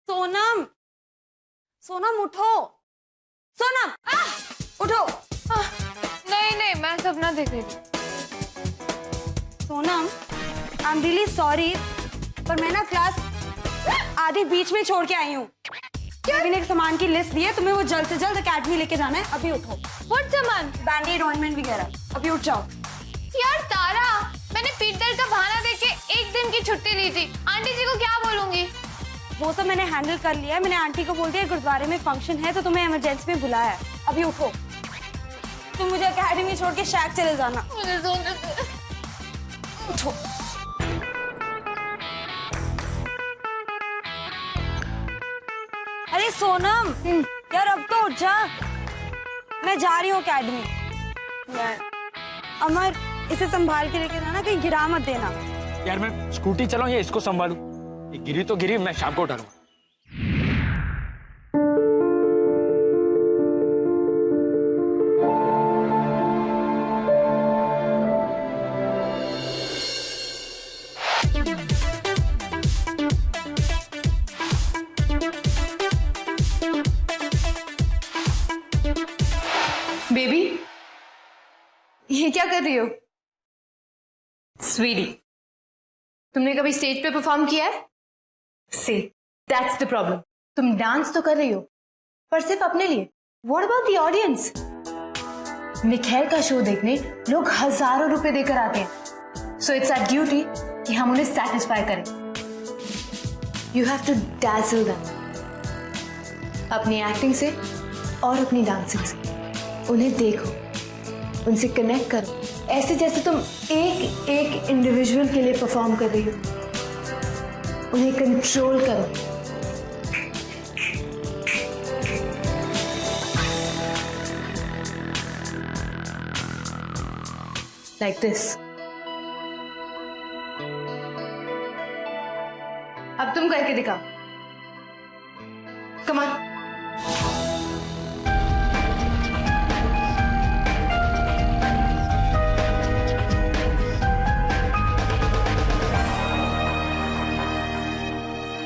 सोनम, सोनम उठो, सोनम उठो। नहीं नहीं, मैं सपना देख रही थी। Sonam, I am really sorry, पर मैं ना क्लास आधी बीच में छोड़ के आई हूँ। मैंने एक सामान की लिस्ट दी है, तुम्हें वो जल्द से जल्द अकेडमी लेके जाना है। अभी उठो। व्हाट सामान? बैंडेड, ऑइंटमेंट वगैरह। अभी उठ जाओ। यार तारा, मैंने पीठ दर्द का बहाना देके एक दिन की छुट्टी ली थी। आंटी जी को क्या बोलूंगी? वो सब मैंने हैंडल कर लिया है। मैंने आंटी को बोल दिया गुरुद्वारे में फंक्शन है तो तुम्हें इमरजेंसी में बुलाया है। अभी उठो। तुम मुझे अकेडमी छोड़ के शैक चले जाना। मुझे सोने दे। उठो। अरे सोनम, यार अब तो उठ जा। मैं जा रही हूँ अकेडमी। अमर, इसे संभाल के लेके जाना, कहीं गिरा मत देना। यार मैं स्कूटी चलाऊं या इसको संभालूं? ये गिरी तो गिरी, मैं शाम को उठा लूंगा। बेबी, ये क्या कर रही हो? स्वीटी, तुमने कभी स्टेज पे परफॉर्म किया है? See, that's the problem. तुम डांस तो कर रही हो, पर सिर्फ अपने लिए। What about the audience? Mikhail का शो देखने लोग हजारों रुपए देकर आते हैं। सो इट्स आवर ड्यूटी कि हम उन्हें सेटिस्फाई करें। यू हैव टू डैज़ल देम, अपनी एक्टिंग से और अपनी डांसिंग से। उन्हें देखो, उनसे कनेक्ट करो, ऐसे जैसे तुम एक एक इंडिविजुअल के लिए परफॉर्म कर रही हो। उन्हें कंट्रोल करो। Like this. अब तुम करके दिखाओ। Come on.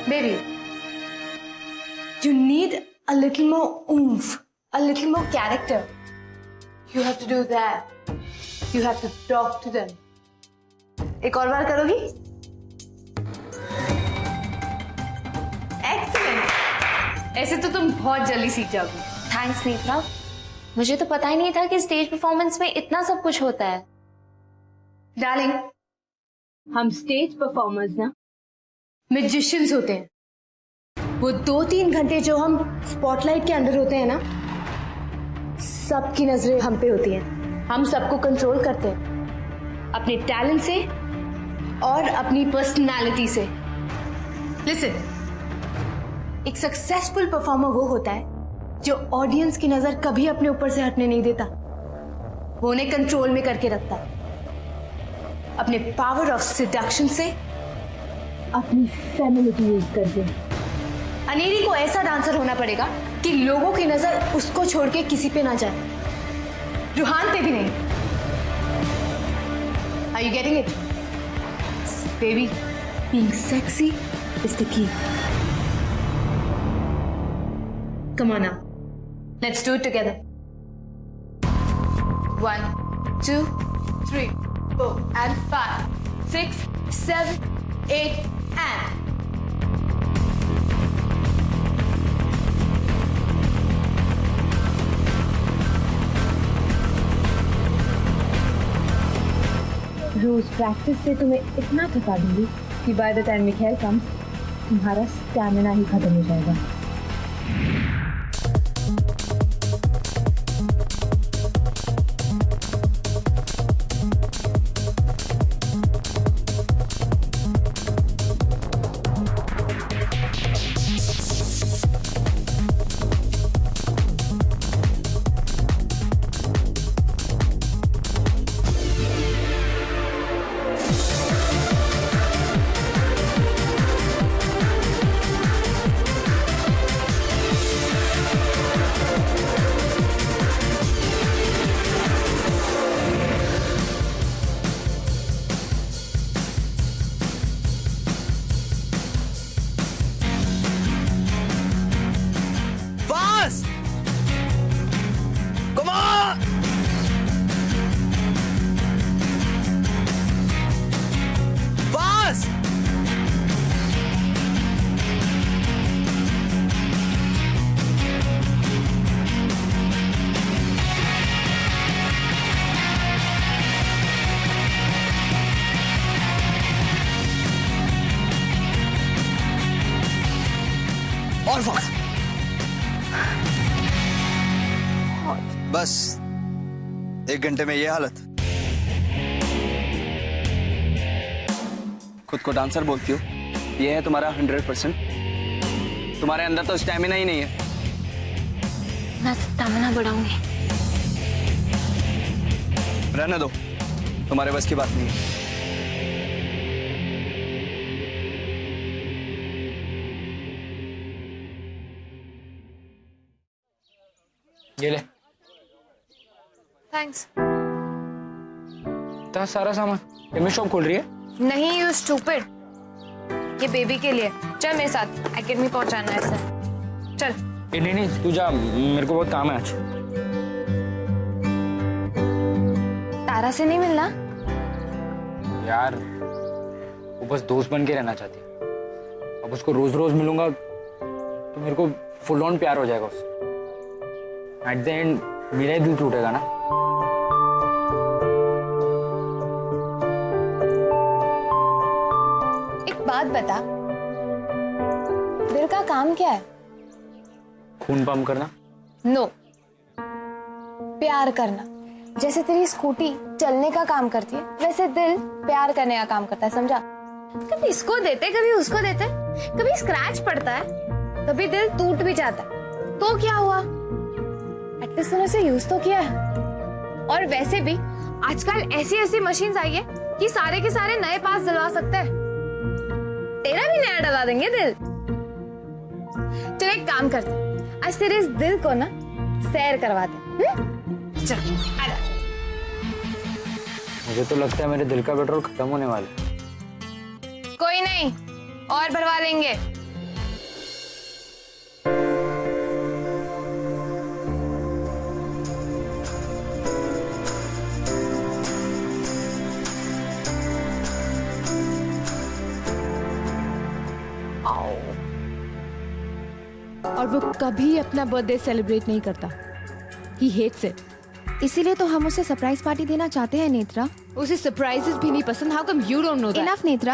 Baby, you need a little more oomph, a little more character. You have to do that. You have to talk to them. एक और बार करोगी? Excellent. ऐसे तो तुम बहुत जल्दी सीख जाओगी। थैंक्स नेत्रा, मुझे तो पता ही नहीं था कि स्टेज परफॉर्मेंस में इतना सब कुछ होता है। डार्लिंग, हम स्टेज परफॉर्मर्स ना मैजिशियंस होते हैं। वो 2-3 घंटे जो हम स्पॉटलाइट के अंदर होते हैं ना, सबकी नजरें हम पे होती हैं। हम सबको कंट्रोल करते हैं अपने टैलेंट से और अपनी पर्सनालिटी से। लिसन, एक सक्सेसफुल परफॉर्मर वो होता है जो ऑडियंस की नजर कभी अपने ऊपर से हटने नहीं देता। वो उन्हें कंट्रोल में करके रखता है अपने पावर ऑफ सिडक्शन से, अपनी फेमिनिटी यूज करके। अनेरी को ऐसा डांसर होना पड़ेगा कि लोगों की नजर उसको छोड़ के किसी पे ना जाए, रूहान पे भी नहीं। Are you getting it? Baby, being sexy is the key. Come on now. Let's do it together. 1, 2, 3, 4, and 5, 6, 7, 8, and. Rose practice से तुम्हें इतना थका दूंगी कि बाय द टाइम मिखैल कम्स तुम्हारा स्टैमिना ही खत्म हो जाएगा। बस। और फास्ट। बस 1 घंटे में ये हालत। खुद को डांसर बोलती हो, ये है तुम्हारा 100%। तुम्हारे अंदर तो स्टैमिना ही नहीं है। मैं स्टैमिना बढ़ाऊंगी। रहने दो, तुम्हारे बस की बात नहीं है। ये ले थैंक्स। इतना सारा सामान एमए शॉप खोल रही है। नहीं, यू स्टूपिड। ये बेबी के लिए। चल मेरे साथ, एकेडमी पहुंचाना है इसे। चल। नहीं नहीं, तू जा, मेरे को बहुत काम है आज। तारा से नहीं मिलना? यार वो बस दोस्त बन के रहना चाहती है। अब उसको रोज रोज मिलूंगा तो मेरे को फुल ऑन प्यार हो जाएगा उससे। एट द एंड मेरा ही दिल टूटेगा ना। एक बात बता, दिल का काम क्या है? खून पंप करना। नो, प्यार करना। जैसे तेरी स्कूटी चलने का काम करती है, वैसे दिल प्यार करने का काम करता है, समझा? कभी इसको देते, कभी उसको देते, कभी स्क्रैच पड़ता है, कभी दिल टूट भी जाता है। तो क्या हुआ? एटलीस्ट तूने उसे यूज तो किया है। और वैसे भी आजकल ऐसी ऐसी मशीन्स आई है कि सारे के सारे नए पास दिलवा सकते हैं। तेरा भी नया डलवा देंगे दिल। चल एक काम करते, आज तेरे इस दिल को ना सैर करवाते। चल आजा। मुझे तो लगता है मेरे दिल का पेट्रोल खत्म होने वाला है। कोई नहीं, और भरवा देंगे। और वो कभी अपना बर्थडे सेलिब्रेट नहीं करता। He hates it. इसीलिए तो हम उसे सरप्राइज पार्टी देना चाहते हैं नेत्रा। उसे सरप्राइजेस भी नहीं पसंद। How come you don't know that? Enough Netra.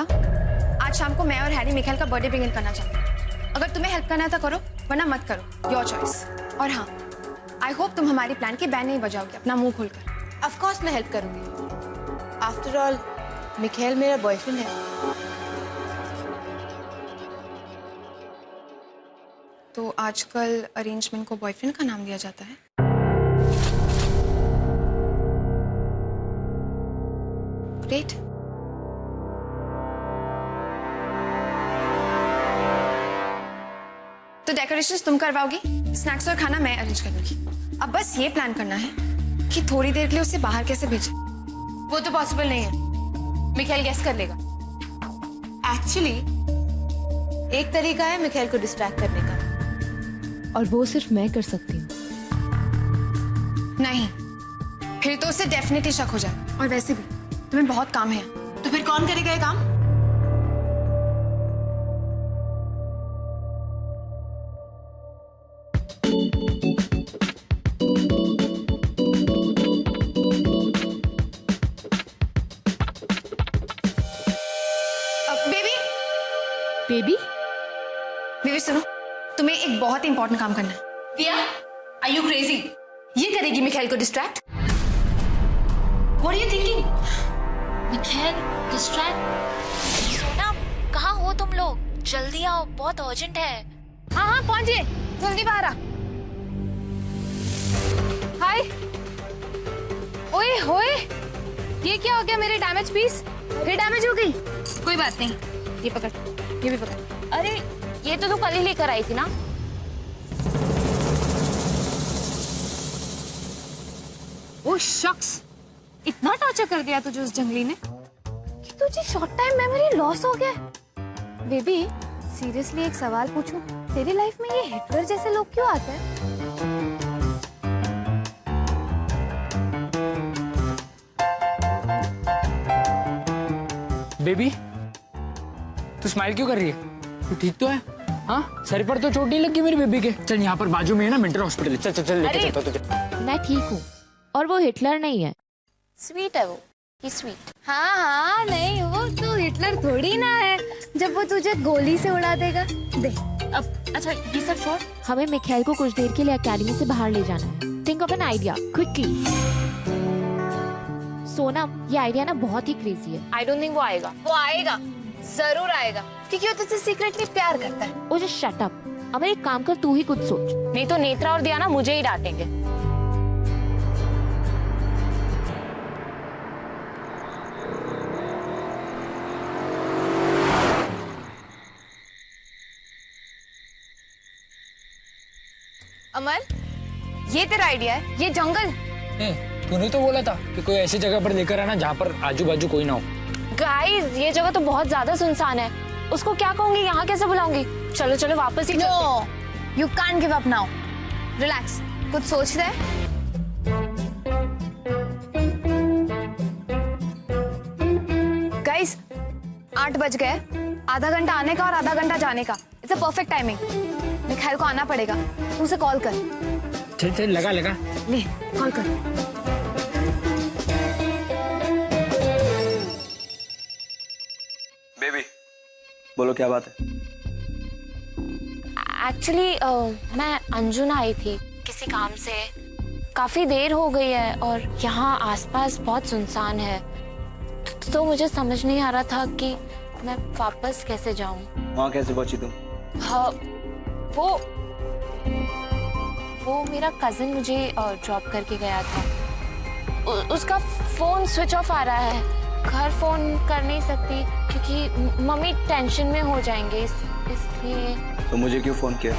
आज शाम को मैं और हैरी मिखाइल का बर्थडे बिगिन करना चाहते हैं। अगर तुम्हें हेल्प करना है तो करो, वरना मत करो, योर चॉइस। और हाँ, आई होप तुम हमारी प्लान की बैन नहीं बजाओगे अपना मुंह खोलकर। Of course मैं हेल्प करूंगी। After all, मिखाइल मेरा बॉयफ्रेंड है। तो आजकल अरेंजमेंट को बॉयफ्रेंड का नाम दिया जाता है। ग्रेट। तो डेकोरेशंस तुम करवाओगी, स्नैक्स और खाना मैं अरेंज करूंगी। अब बस ये प्लान करना है कि थोड़ी देर के लिए उसे बाहर कैसे भेजें। वो तो पॉसिबल नहीं है, मिखाइल गेस कर लेगा। एक्चुअली एक तरीका है मिखाइल को डिस्ट्रैक्ट करने का, और वो सिर्फ मैं कर सकती हूँ। नहीं, फिर तो उसे डेफिनेटली शक हो जाए। और वैसे भी तुम्हें बहुत काम है। तो फिर कौन करेगा ये काम? Baby baby? बेबी सुनो, तुम्हें एक बहुत इंपॉर्टेंट काम करना है। पिया, आर यू क्रेजी? ये करेगी मिखाइल को distract? What are you thinking? Mikhail distract. सोना, कहाँ हो तुम लोग? जल्दी आओ, बहुत अर्जेंट है। हाँ हाँ पहुंचिए, जल्दी बाहर आ। हाय। ओए होए, ये क्या हो गया? मेरे डैमेज पीस ये डैमेज हो गई। कोई बात नहीं, ये पकड़, ये भी पकड़। अरे ये तो तू कल ही लेकर आई थी ना। ओ शख्स, इतना टॉर्चर कर दिया तुझे उस जंगली ने कि तुझे शॉर्ट टाइम मेमोरी लॉस हो गया। बेबी सीरियसली एक सवाल पूछूं, तेरी लाइफ में ये हिटलर जैसे लोग क्यों आते हैं? बेबी, तू स्माइल क्यों कर रही है? तू ठीक तो है? हाँ, सर पर तो चोट नहीं लगी मेरी बेबी के? चल यहाँ पर बाजू में है ना मेंटल हॉस्पिटल, चल चल चल लेके चलता हूँ तुझे। मैं ठीक हूँ और वो हिटलर नहीं है, स्वीट है वो, ही स्वीट। हाँ हाँ, नहीं वो तो हिटलर थोड़ी ना है जब वो तुझे गोली से उड़ा देगा। दे अब अच्छा ये सब छोड़, हमें मिखाइल को कुछ देर के लिए एकेडमी से बाहर ले जाना है। Think of an idea quickly. Sonam, ये आइडिया ना बहुत ही क्रेजी है। आई डोंट थिंक वो आएगा। वो आएगा, जरूर आएगा, क्योंकि वो तुझसे सीक्रेटली प्यार करता है। ओ जस्ट शट अप। अमर एक काम कर, तू ही कुछ सोच। नहीं तो नेत्रा और दियाना मुझे ही डांटेंगे। अमर, ये तेरा आइडिया है? ये जंगल? तूने तो बोला था कि कोई ऐसी जगह पर लेकर आना जहाँ पर आजू बाजू कोई ना हो। गाइस, ये जगह तो बहुत ज्यादा सुनसान है। उसको क्या कहूंगी, यहाँ कैसे बुलाऊंगी? चलो चलो वापस ही चलते हैं। You can't give up now. Relax, कुछ सोच रहे? गाइस, 8 बज गए। आधा घंटा आने का और आधा घंटा जाने का। It's a perfect timing. Mikhail को आना पड़ेगा। तू उसे कॉल कर। चल चल लगा लगा। ले, कॉल कर। बेबी बोलो क्या बात है? एक्चुअली मैं अंजुना आई थी किसी काम से। काफी देर हो गई है और यहाँ आसपास बहुत सुनसान है, तो मुझे समझ नहीं आ रहा था कि मैं वापस कैसे जाऊँ। वहाँ कैसे पहुंची तुम? हाँ, वो मेरा कजिन मुझे ड्रॉप करके गया था। उसका फोन स्विच ऑफ आ रहा है। घर फोन कर नहीं सकती क्योंकि मम्मी टेंशन में हो जाएंगे, इसलिए। तो मुझे क्यों फोन किया?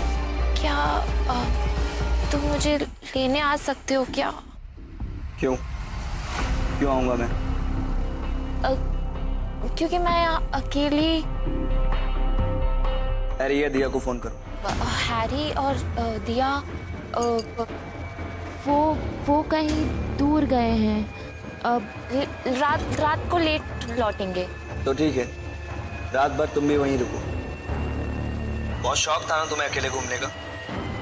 क्या तुम मुझे लेने आ सकते हो क्या? क्यों क्यों आऊंगा मैं? क्योंकि मैं यहाँ अकेली। हैरी या दिया को फोन करो। हैरी और दिया वो कहीं दूर गए हैं। अब रात को लेट लौटेंगे। तो ठीक है, रात भर तुम भी वहीं रुको। बहुत शौक था ना तुम्हें अकेले घूमने का,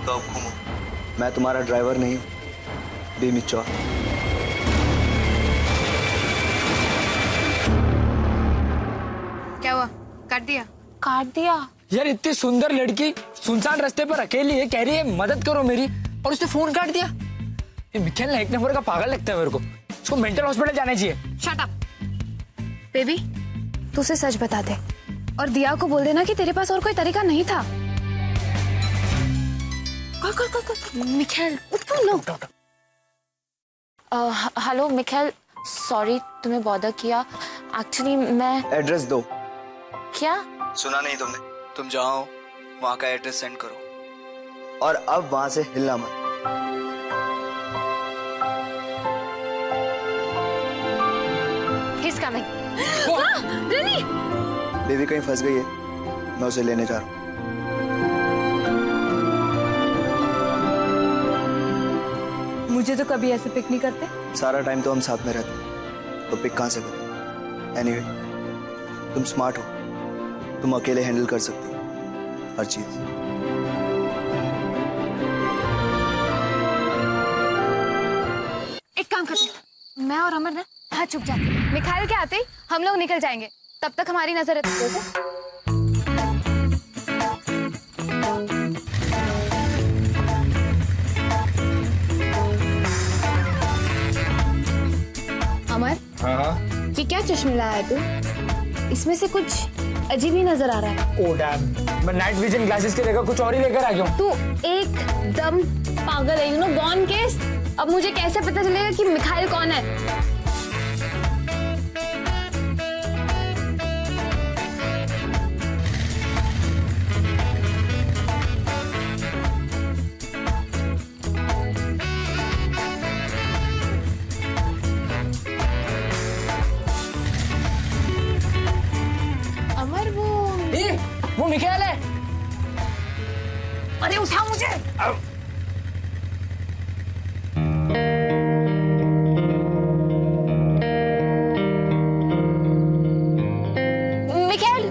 तो अब घूमो। मैं तुम्हारा ड्राइवर नहीं हूँ, बी मिच्योर। क्या हुआ? काट दिया? काट दिया? यार इतनी सुंदर लड़की सुनसान रास्ते पर अकेली है, कह रही है मदद करो मेरी, और उसने फोन काट दिया। ये मिखाइल ना एक नंबर का पागल लगता है मेरे को। इसको मेंटल हॉस्पिटल जाना चाहिए। शट अप बेबी, तू उसे सच बता दे और दिया को बोल देना कि तेरे पास और कोई तरीका नहीं था। कॉल। मिखाइल, लो। हेलो मिखाइल, सॉरी तुम्हें बॉदर किया। एक्चुअली मैं। एड्रेस दो। क्या? सुना नहीं तुमने? तुम जाओ वहाँ का एड्रेस सेंड करो, और अब वहाँ से हिलना मत। He's coming. रियली? बेबी कहीं फंस गई है, मैं उसे लेने जा रहा हूँ। मुझे तो कभी ऐसे पिक नहीं करते। सारा टाइम तो हम साथ में रहते हैं, तो पिक कहाँ से करें? एनीवे, तुम स्मार्ट हो, तुम अकेले हैंडल कर सकती हो हर चीज। एक काम करते हैं, मैं और अमर ना हाँ चुप जाते। मिखाइल के आते ही हम लोग निकल जाएंगे, तब तक हमारी नजर रखो। अमर, हाँ ये क्या चश्मे लाया तू? इसमें से कुछ अजीब ही नजर आ रहा है। ओ डैम, मैं नाइट विजन ग्लासेस की जगह कुछ और ही लेकर आ गया हूँ। तू एकदम पागल है, यू नो, गॉन केस। अब मुझे कैसे पता चलेगा कि मिखाइल कौन है? अमर, वो मिखाइल है। अरे उठा मुझे। मिखाइल,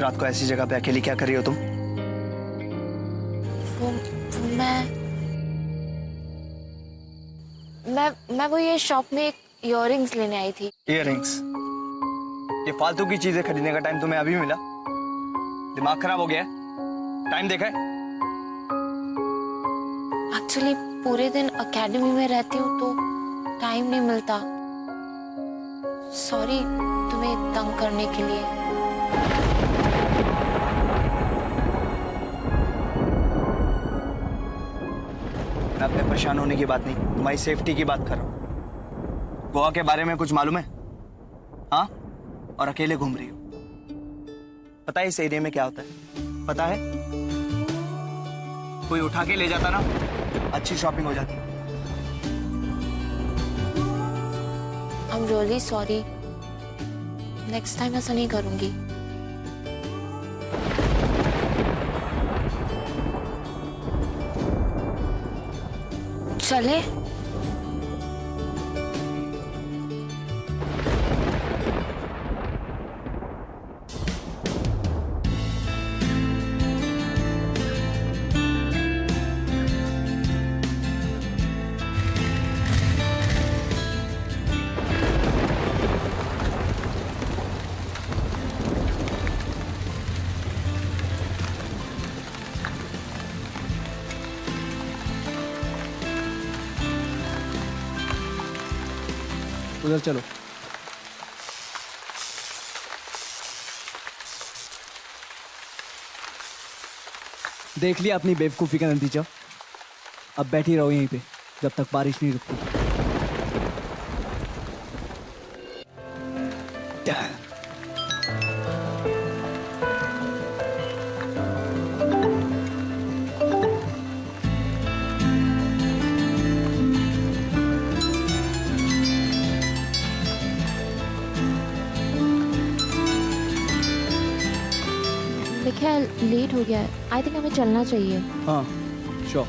रात को ऐसी जगह पे अकेली क्या कर रही हो तुम? वो मैं वो ये शॉप में एक इयररिंग्स लेने आई थी। इयररिंग्स? ये फालतू की चीजें खरीदने का टाइम तुम्हें अभी मिला? दिमाग खराब हो गया है? टाइम देखा है? एक्चुअली पूरे दिन एकेडमी में रहती हूँ तो टाइम नहीं मिलता। सॉरी तुम्हें तंग करने के लिए। मैं अपने परेशान होने की बात नहीं, तुम्हारी सेफ्टी की बात कर रहा हूँ। गोवा के बारे में कुछ मालूम है? हाँ? और अकेले घूम रही हो। पता है इस एरिया में क्या होता है? पता है? कोई उठा के ले जाता ना, अच्छी शॉपिंग हो जाती। I'm really sorry. Next time ऐसा नहीं करूंगी। चले? उधर चलो। देख लिया अपनी बेवकूफ़ी का नतीजा। अब बैठी रहो यहीं पे जब तक बारिश नहीं रुकती। देखिए लेट हो गया है। आई थिंक हमें चलना चाहिए। हाँ श्योर,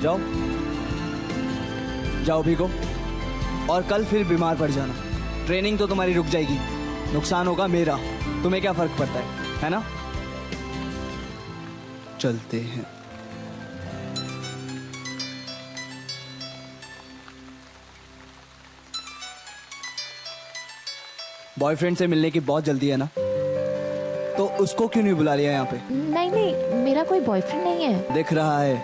जाओ जाओ भीगो, और कल फिर बीमार पड़ जाना। ट्रेनिंग तो तुम्हारी रुक जाएगी, नुकसान होगा मेरा। तुम्हें क्या फर्क पड़ता है ना? चलते हैं। बॉयफ्रेंड से मिलने की बहुत जल्दी है ना, तो उसको क्यों नहीं बुला लिया यहाँ पे? नहीं नहीं, मेरा कोई बॉयफ्रेंड नहीं है। दिख रहा है।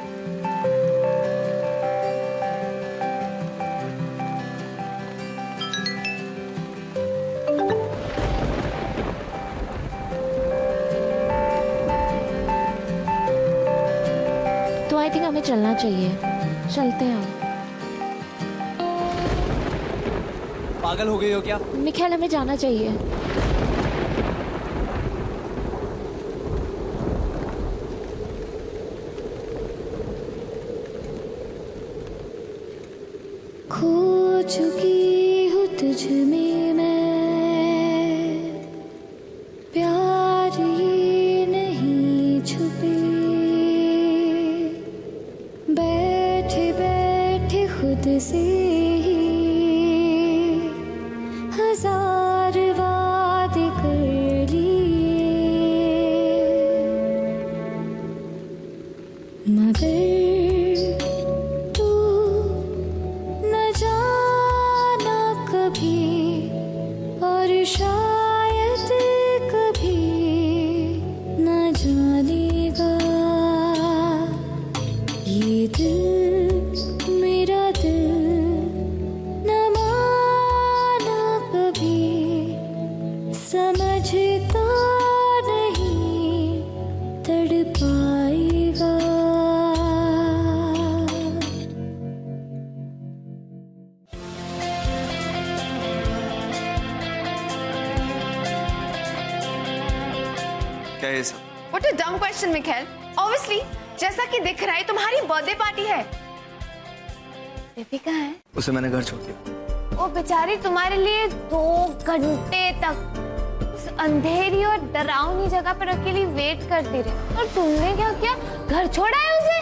तो आई थिंक हमें चलना चाहिए। चलते हैं हम। पागल हो गई हो क्या? निखिल हमें जाना चाहिए। खो चुकी हूँ तुझ में मैं, प्यार ये नहीं छुपे। बैठे बैठे खुद से ही हजार वादे कर लिए, मगर और शायद कभी न जानेगा ये दिल, मेरा दिल न माना कभी, समझता नहीं तड़पाएगा। क्या है सब? What a dumb question, Michelle. Obviously, जैसा कि दिख रहा है तुम्हारी बर्थडे पार्टी है। बेबी कहाँ है? उसे मैंने घर छोड़ दिया। वो बेचारी तुम्हारे लिए 2 घंटे तक उस अंधेरी और डरावनी जगह पर अकेली वेट करती रही, और तुमने क्या किया? घर छोड़ा है उसे?